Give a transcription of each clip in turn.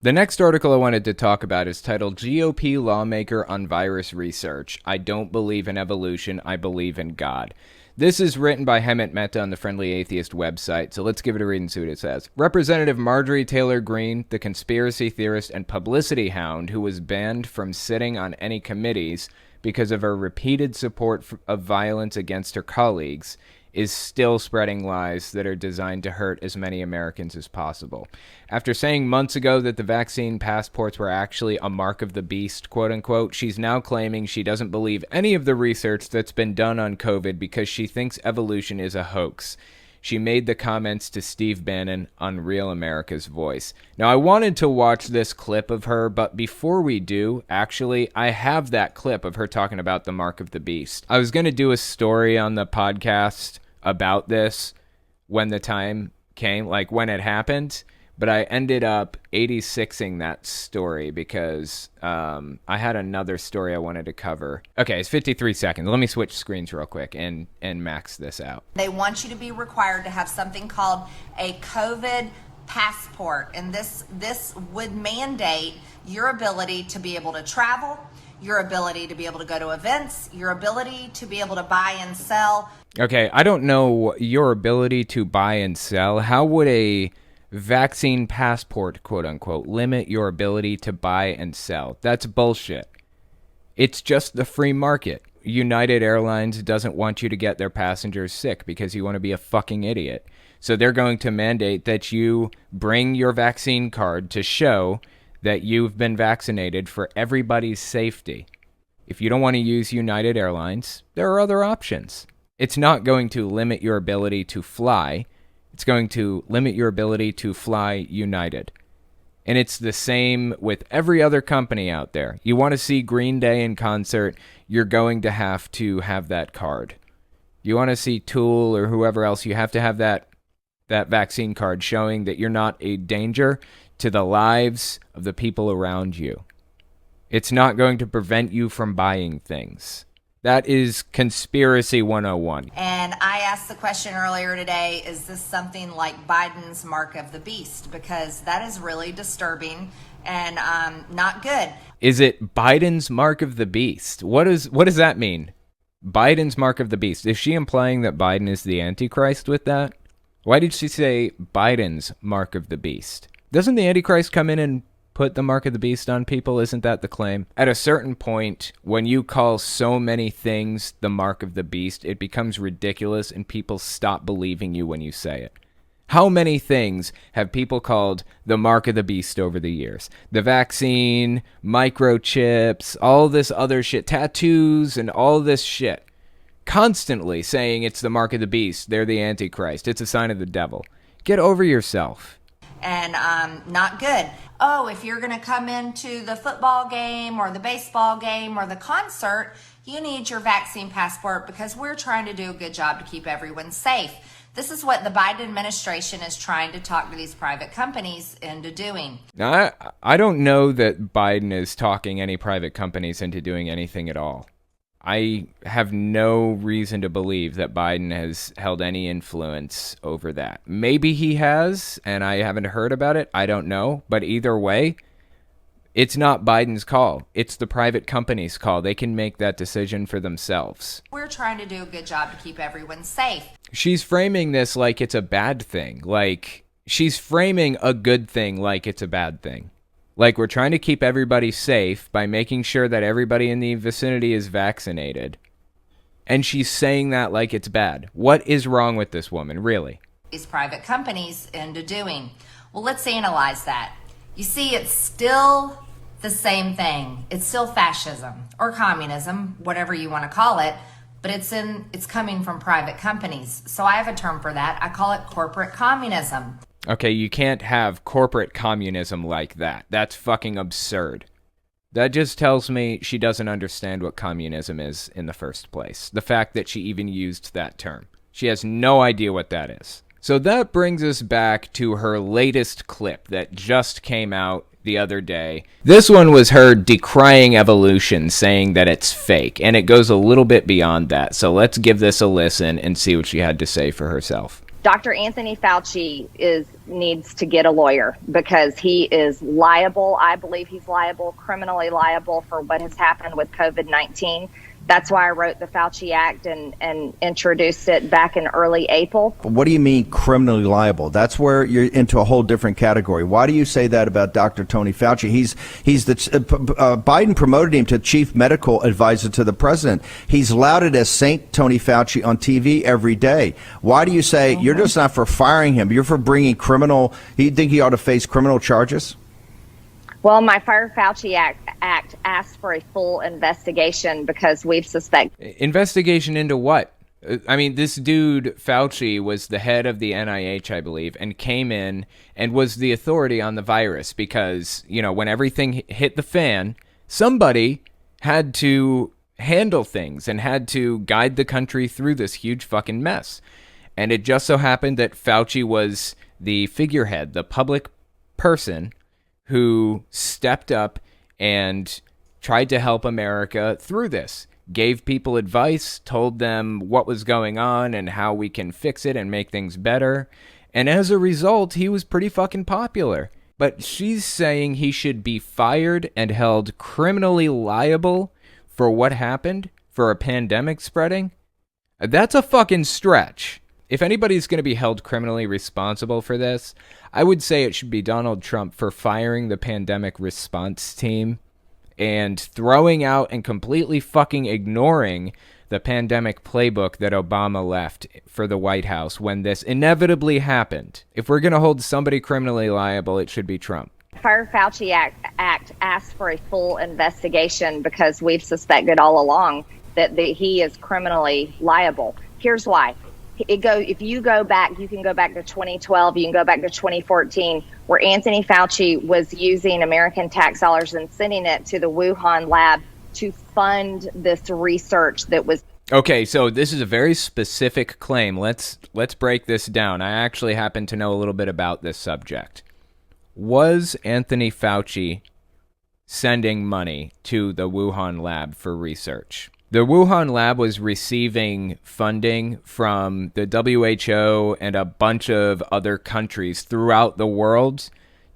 The next article I wanted to talk about is titled GOP Lawmaker on Virus Research. I don't believe in evolution, I believe in God. This is written by Hemant Mehta on the Friendly Atheist website, so let's give it a read and see what it says. Representative Marjorie Taylor Greene, the conspiracy theorist and publicity hound who was banned from sitting on any committees because of her repeated support of violence against her colleagues, is still spreading lies that are designed to hurt as many Americans as possible. After saying months ago that the vaccine passports were actually a mark of the beast, quote-unquote, she's now claiming she doesn't believe any of the research that's been done on COVID because she thinks evolution is a hoax. She made the comments to Steve Bannon on Real America's Voice. Now, I wanted to watch this clip of her, but before we do, actually, I have that clip of her talking about the mark of the beast. I was going to do a story on the podcast about this when the time came, like when it happened, but I ended up 86ing that story because I had another story I wanted to cover. Okay, it's 53 seconds. Let me switch screens real quick and max this out. They want you to be required to have something called a COVID passport, and this would mandate your ability to be able to travel, your ability to be able to go to events, your ability to be able to buy and sell. Okay, I don't know your ability to buy and sell. How would a vaccine passport, quote unquote, limit your ability to buy and sell? That's bullshit. It's just the free market. United Airlines doesn't want you to get their passengers sick because you want to be a fucking idiot. So they're going to mandate that you bring your vaccine card to show that you've been vaccinated for everybody's safety. If you don't want to use United Airlines, there are other options. It's not going to limit your ability to fly. It's going to limit your ability to fly United. And it's the same with every other company out there. You want to see Green Day in concert, you're going to have that card. You want to see Tool or whoever else, you have to have that vaccine card showing that you're not a danger to the lives of the people around you. It's not going to prevent you from buying things. That is Conspiracy 101. And I asked the question earlier today, is this something like Biden's mark of the beast? Because that is really disturbing and not good. Is it Biden's mark of the beast? What does that mean? Biden's mark of the beast. Is she implying that Biden is the Antichrist with that? Why did she say Biden's mark of the beast? Doesn't the Antichrist come in and put the mark of the beast on people? Isn't that the claim? At a certain point, when you call so many things the mark of the beast, it becomes ridiculous and people stop believing you when you say it. How many things have people called the mark of the beast over the years? The vaccine, microchips, all this other shit, tattoos and all this shit. Constantly saying it's the mark of the beast, they're the Antichrist, it's a sign of the devil. Get over yourself. And not good. Oh, if you're going to come into the football game or the baseball game or the concert, you need your vaccine passport because we're trying to do a good job to keep everyone safe. This is what the Biden administration is trying to talk to these private companies into doing. Now, I don't know that Biden is talking any private companies into doing anything at all. I have no reason to believe that Biden has held any influence over that. Maybe he has, and I haven't heard about it. I don't know. But either way, it's not Biden's call. It's the private company's call. They can make that decision for themselves. We're trying to do a good job to keep everyone safe. She's framing this like it's a bad thing. Like, she's framing a good thing like it's a bad thing. Like, we're trying to keep everybody safe by making sure that everybody in the vicinity is vaccinated. And she's saying that like it's bad. What is wrong with this woman, really? These private companies into doing. Well, let's analyze that. You see, it's still the same thing. It's still fascism or communism, whatever you want to call it, but it's coming from private companies. So I have a term for that. I call it corporate communism. Okay, you can't have corporate communism like that. That's fucking absurd. That just tells me she doesn't understand what communism is in the first place. The fact that she even used that term. She has no idea what that is. So that brings us back to her latest clip that just came out the other day. This one was her decrying evolution, saying that it's fake, and it goes a little bit beyond that. So let's give this a listen and see what she had to say for herself. Dr. Anthony Fauci needs to get a lawyer because he is liable. I believe he's liable, criminally liable for what has happened with COVID-19. That's why I wrote the Fauci Act and introduced it back in early April. What do you mean criminally liable? That's where you're into a whole different category. Why do you say that about Dr. Tony Fauci? He's the Biden promoted him to chief medical advisor to the president. He's lauded as Saint Tony Fauci on TV every day. Why do you say you're just not for firing him? You're for bringing criminal. You think he ought to face criminal charges? Well, my Fire Fauci Act asked for a full investigation because we've suspected. Investigation into what? I mean, this dude, Fauci, was the head of the NIH, I believe, and came in and was the authority on the virus because, you know, when everything hit the fan, somebody had to handle things and had to guide the country through this huge fucking mess. And it just so happened that Fauci was the figurehead, the public person who stepped up and tried to help America through this, gave people advice, told them what was going on and how we can fix it and make things better. And as a result, he was pretty fucking popular. But she's saying he should be fired and held criminally liable for what happened, for a pandemic spreading. That's a fucking stretch. If anybody's going to be held criminally responsible for this, I would say it should be Donald Trump for firing the pandemic response team and throwing out and completely fucking ignoring the pandemic playbook that Obama left for the White House when this inevitably happened. If we're going to hold somebody criminally liable, it should be Trump. Fire Fauci Act asked for a full investigation because we've suspected all along that he is criminally liable. Here's why. If you go back, you can go back to 2012, you can go back to 2014, where Anthony Fauci was using American tax dollars and sending it to the Wuhan lab to fund this research that was. Okay, so this is a very specific claim. Let's break this down. I actually happen to know a little bit about this subject. Was Anthony Fauci sending money to the Wuhan lab for research? The Wuhan lab was receiving funding from the WHO and a bunch of other countries throughout the world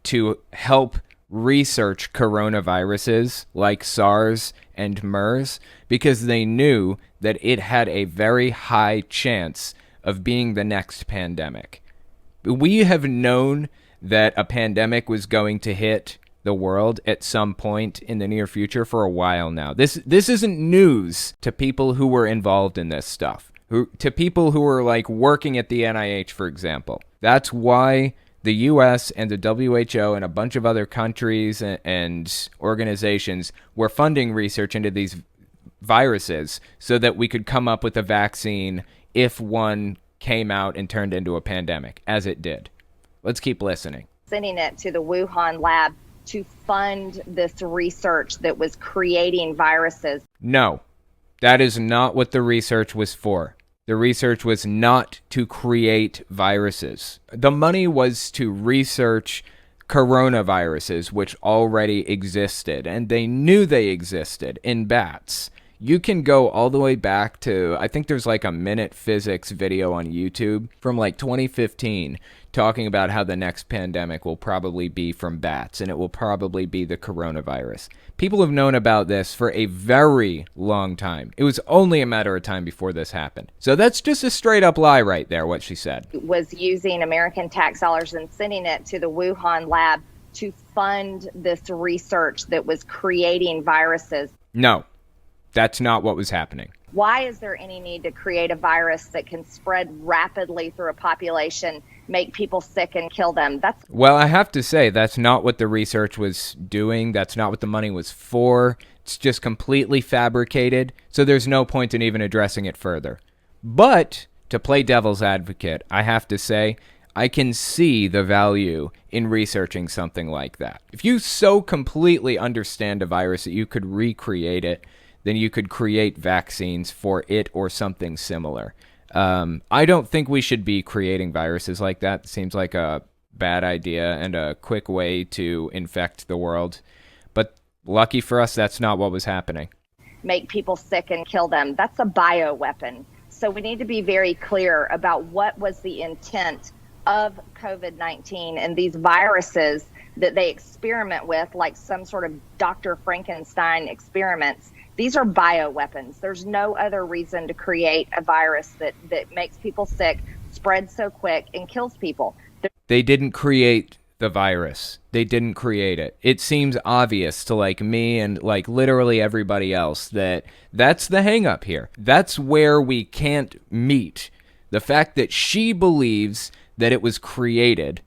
to help research coronaviruses like SARS and MERS because they knew that it had a very high chance of being the next pandemic. We have known that a pandemic was going to hit the world at some point in the near future for a while now. This isn't news to people who were involved in this stuff, to people who were like working at the NIH, for example. That's why the US and the WHO and a bunch of other countries and organizations were funding research into these viruses so that we could come up with a vaccine if one came out and turned into a pandemic, as it did. Let's keep listening. Sending it to the Wuhan lab to fund this research that was creating viruses. No, that is not what the research was for. The research was not to create viruses. The money was to research coronaviruses, which already existed, and they knew they existed in bats. You can go all the way back to, I think there's like a Minute Physics video on YouTube from like 2015 talking about how the next pandemic will probably be from bats, and it will probably be the coronavirus. People have known about this for a very long time. It was only a matter of time before this happened. So that's just a straight up lie right there, what she said. Was using American tax dollars and sending it to the Wuhan lab to fund this research that was creating viruses. No, that's not what was happening. Why is there any need to create a virus that can spread rapidly through a population, make people sick and kill them? Well, I have to say, that's not what the research was doing. That's not what the money was for. It's just completely fabricated. So there's no point in even addressing it further. But to play devil's advocate, I have to say, I can see the value in researching something like that. If you so completely understand a virus that you could recreate it, then you could create vaccines for it or something similar. I don't think we should be creating viruses like that. It seems like a bad idea and a quick way to infect the world. But lucky for us, that's not what was happening. Make people sick and kill them. That's a bioweapon. So we need to be very clear about what was the intent of COVID-19 and these viruses that they experiment with, like some sort of Dr. Frankenstein experiments. These are bioweapons. There's no other reason to create a virus that makes people sick, spreads so quick, and kills people. They didn't create the virus. They didn't create it. It seems obvious to like me and like literally everybody else that that's the hang up here. That's where we can't meet. The fact that she believes that it was created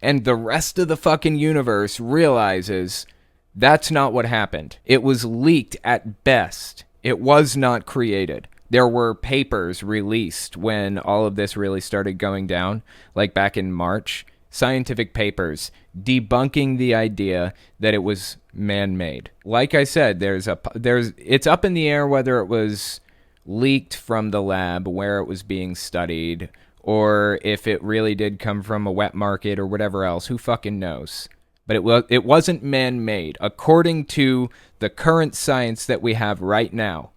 and the rest of the fucking universe realizes that's not what happened. It was leaked at best. It was not created. There were papers released when all of this really started going down, like back in March. Scientific papers debunking the idea that it was man-made. Like I said, it's up in the air whether it was leaked from the lab where it was being studied, or if it really did come from a wet market or whatever else. Who fucking knows? But it wasn't man-made. According to the current science that we have right now,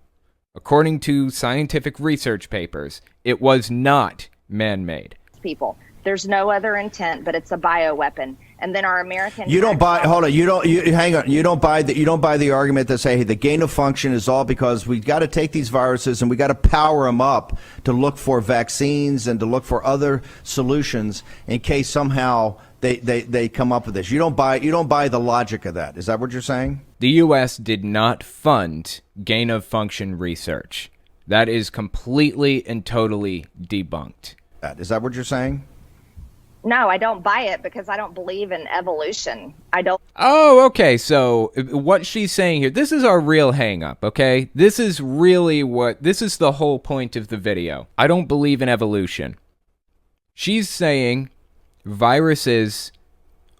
according to scientific research papers, it was not man-made. People. There's no other intent, but it's a bioweapon. And then our American. You don't buy. Hold on. Hang on. You don't buy the argument that say, hey, the gain of function is all because we got to take these viruses and we got to power them up to look for vaccines and to look for other solutions in case somehow they come up with this. You don't buy the logic of that. Is that what you're saying? The U.S. did not fund gain of function research. That is completely and totally debunked. Is that what you're saying? No, I don't buy it because I don't believe in evolution. I don't. Oh, okay. So what she's saying here, this is our real hang up, okay? This is the whole point of the video. I don't believe in evolution. She's saying viruses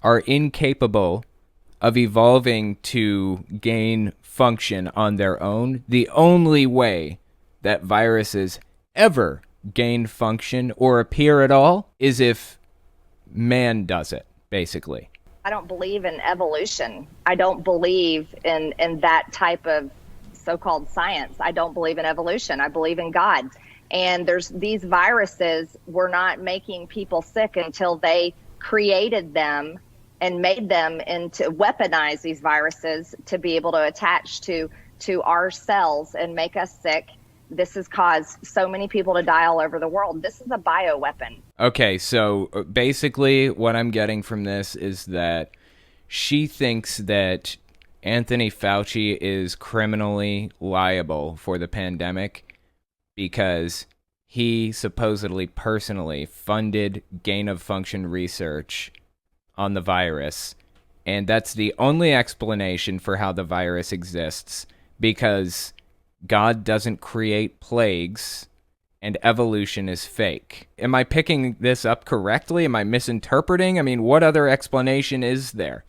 are incapable of evolving to gain function on their own. The only way that viruses ever gain function or appear at all is if man does it, basically. I don't believe in evolution. I don't believe in that type of so-called science. I don't believe in evolution. I believe in God. And there's these viruses were not making people sick until they created them and made them into weaponize these viruses to be able to attach to our cells and make us sick. This has caused so many people to die all over the world. This is a bioweapon. Okay, so basically what I'm getting from this is that she thinks that Anthony Fauci is criminally liable for the pandemic because he supposedly personally funded gain-of-function research on the virus, and that's the only explanation for how the virus exists, because God doesn't create plagues, and evolution is fake. Am I picking this up correctly? Am I misinterpreting? I mean, what other explanation is there?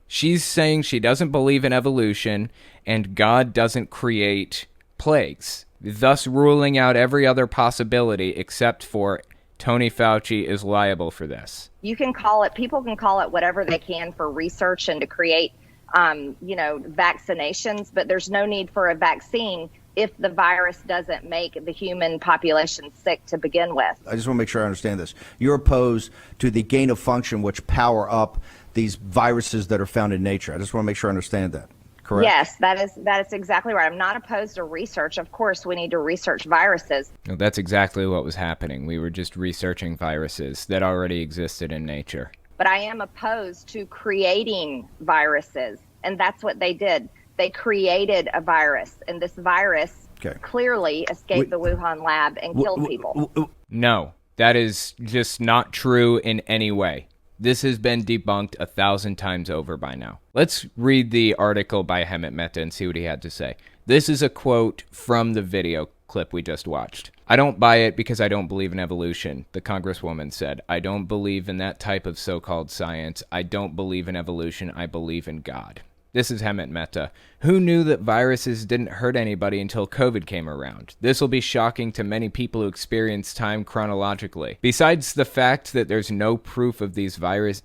She's saying she doesn't believe in evolution, and God doesn't create plagues, thus ruling out every other possibility except for Tony Fauci is liable for this. You can call it, people can call it whatever they can for research and to create vaccinations, but there's no need for a vaccine if the virus doesn't make the human population sick to begin with. I just want to make sure I understand this. You're opposed to the gain of function which power up these viruses that are found in nature. I just want to make sure I understand that. Correct? Yes, that is exactly right. I'm not opposed to research. Of course, we need to research viruses. No, that's exactly what was happening. We were just researching viruses that already existed in nature. But I am opposed to creating viruses, and that's what they did. They created a virus, and this virus clearly escaped the Wuhan lab and killed people. No, that is just not true in any way. This has been debunked 1,000 times over by now. Let's read the article by Hemant Mehta and see what he had to say. This is a quote from the video clip we just watched. I don't buy it because I don't believe in evolution, the congresswoman said. I don't believe in that type of so-called science. I don't believe in evolution. I believe in God. This is Hemant Mehta. Who knew that viruses didn't hurt anybody until COVID came around? This will be shocking to many people who experience time chronologically. Besides the fact that there's no proof these viruses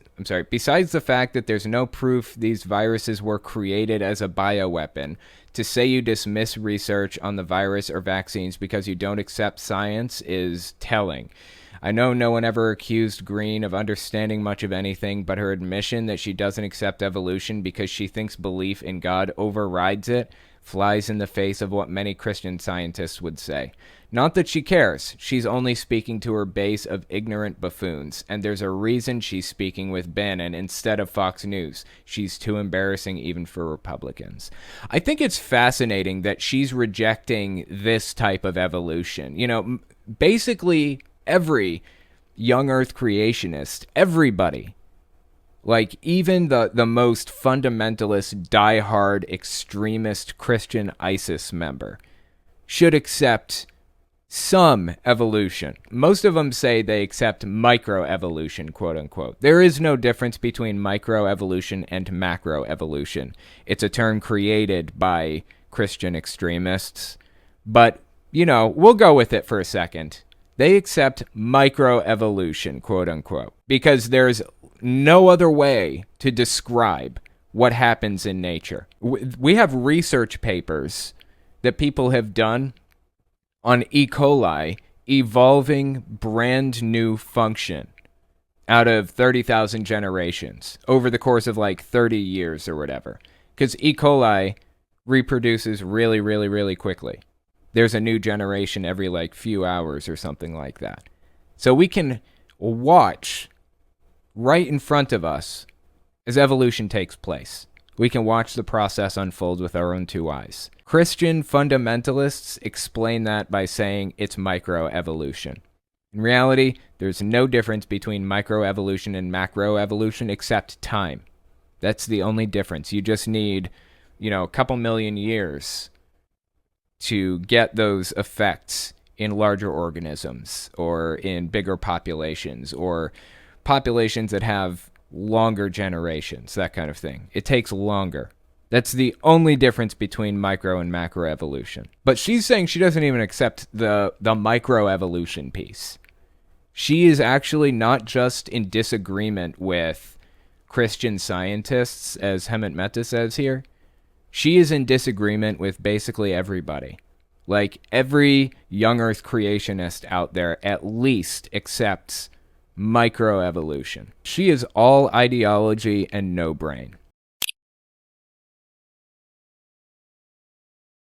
were created as a bioweapon, to say you dismiss research on the virus or vaccines because you don't accept science is telling. I know no one ever accused Greene of understanding much of anything, but her admission that she doesn't accept evolution because she thinks belief in God overrides it flies in the face of what many Christian scientists would say. Not that she cares. She's only speaking to her base of ignorant buffoons, and there's a reason she's speaking with Bannon instead of Fox News. She's too embarrassing even for Republicans. I think it's fascinating that she's rejecting this type of evolution. You know, basically every young earth creationist, everybody, like even the most fundamentalist, diehard, extremist Christian ISIS member, should accept some evolution. Most of them say they accept microevolution, quote unquote. There is no difference between microevolution and macroevolution. It's a term created by Christian extremists. But, you know, we'll go with it for a second. They accept microevolution, quote unquote, because there's no other way to describe what happens in nature. We have research papers that people have done on E. coli evolving brand new function out of 30,000 generations over the course of like 30 years or whatever. Because E. coli reproduces really, really, really quickly. There's a new generation every like few hours or something like that. So we can watch right in front of us as evolution takes place. We can watch the process unfold with our own two eyes. Christian fundamentalists explain that by saying it's microevolution. In reality, there's no difference between microevolution and macroevolution except time. That's the only difference. You just need, a couple million years to get those effects in larger organisms or in bigger populations or populations that have longer generations, that kind of thing. It takes longer. That's the only difference between micro and macroevolution. But she's saying she doesn't even accept the microevolution piece. She is actually not just in disagreement with Christian scientists, as Hemant Mehta says here. She is in disagreement with basically everybody. Like every young earth creationist out there at least accepts microevolution. She is all ideology and no brain.